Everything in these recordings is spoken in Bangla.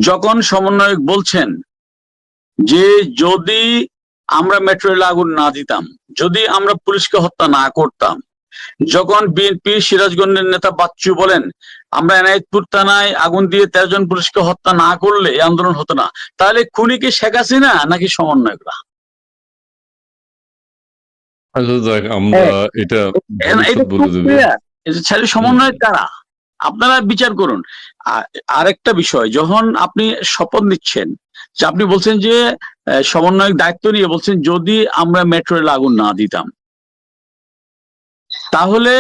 যখন সমন্বয়ক বলছেন যে যদি আমরা মেট্রো রেলে আগুন না দিতাম, যদি আমরা পুলিশকে হত্যা না করতাম, যখন বিএনপি সিরাজগঞ্জের নেতা বাচ্চু বলেন আমরা এনায়েতপুর থানায় আগুন দিয়ে 13 জন পুলিশকে হত্যা না করলে এই আন্দোলন হতো না, তাহলে খুনি কি শেখ হাসিনা নাকি সমন্বয়করা? আমরা এটা বলে দেব, ছেলে সমন্বয়ক কারা? আপনারা বিচার করুন। আরেকটা বিষয়, যখন আপনি শপথ নিচ্ছেন, যে আপনি বলছেন যে সমন্বয়ক দায়িত্ব নিয়ে বলছেন যদি আমরা মেট্রো রেল আগুন না দিতাম, তাহলে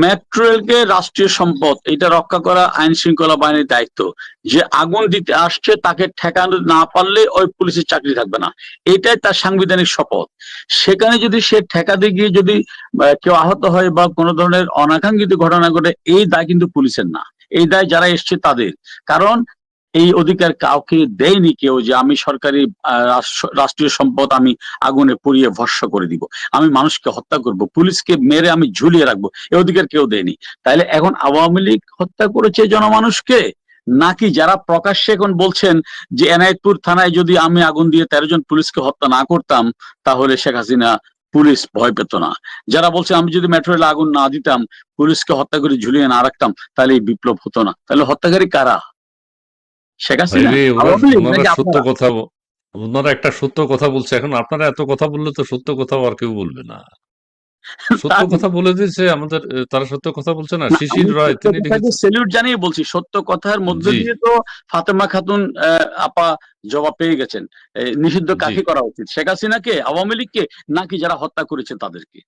মেট্রো রেলকে রাষ্ট্রীয় সম্পদ, এটা রক্ষা করা আইন শৃঙ্খলা বাহিনীর দায়িত্ব। যে আগুন দিতে আসছে তাকে ঠেকানো না পারলে ওই পুলিশের চাকরি থাকবে না, এটাই তার সাংবিধানিক শপথ। সেখানে যদি সে ঠেকাতে গিয়ে যদি কেউ আহত হয় বা কোনো ধরনের অনাকাঙ্ক্ষিত ঘটনা ঘটে, এই দায় কিন্তু পুলিশের না, এই দায় যারা এসছে তাদের। কারণ এই অধিকার কাউকে দেয়নি কেউ যে আমি সরকারি রাষ্ট্রীয় সম্পদ আমি আগুনে পুড়িয়ে ভস্ম করে দিব, আমি মানুষকে হত্যা করব, পুলিশকে মেরে আমি ঝুলিয়ে রাখবো, এই অধিকার কেউ দেয়নি। তাইলে এখন আওয়ামী লীগ হত্যা করেছে জনমানুষকে, নাকি যারা প্রকাশ্যে এখন বলছেন যে এনায়েতপুর থানায় যদি আমি আগুন দিয়ে 13 জন পুলিশকে হত্যা না করতাম তাহলে শেখ হাসিনা পুলিশ ভয় পেত না, যারা বলছে আমি যদি মেট্রো রেলে আগুন না দিতাম, পুলিশকে হত্যা করে ঝুলিয়ে না রাখতাম, তাহলে এই বিপ্লব হতো না, তাহলে হত্যাকারী কারা? শেখ হাসিনা? সত্য কথা, ওনারা একটা সত্য কথা বলছে। এখন আপনারা এত কথা বললে তো সত্য কথা আর কেউ বলবে না। সত্য কথা বলে দিয়েছে আমাদের, তারা সত্য কথা বলছে না। শিশির রায় তিনি স্যালিউট জানিয়ে বলছি, সত্য কথার মধ্যে দিয়ে তো ফাতেমা খাতুন আপা জবাব পেয়ে গেছেন। নিষিদ্ধ কাকে করা উচিত, শেখ হাসিনাকে, আওয়ামী লীগকে, নাকি যারা হত্যা করেছে তাদেরকে?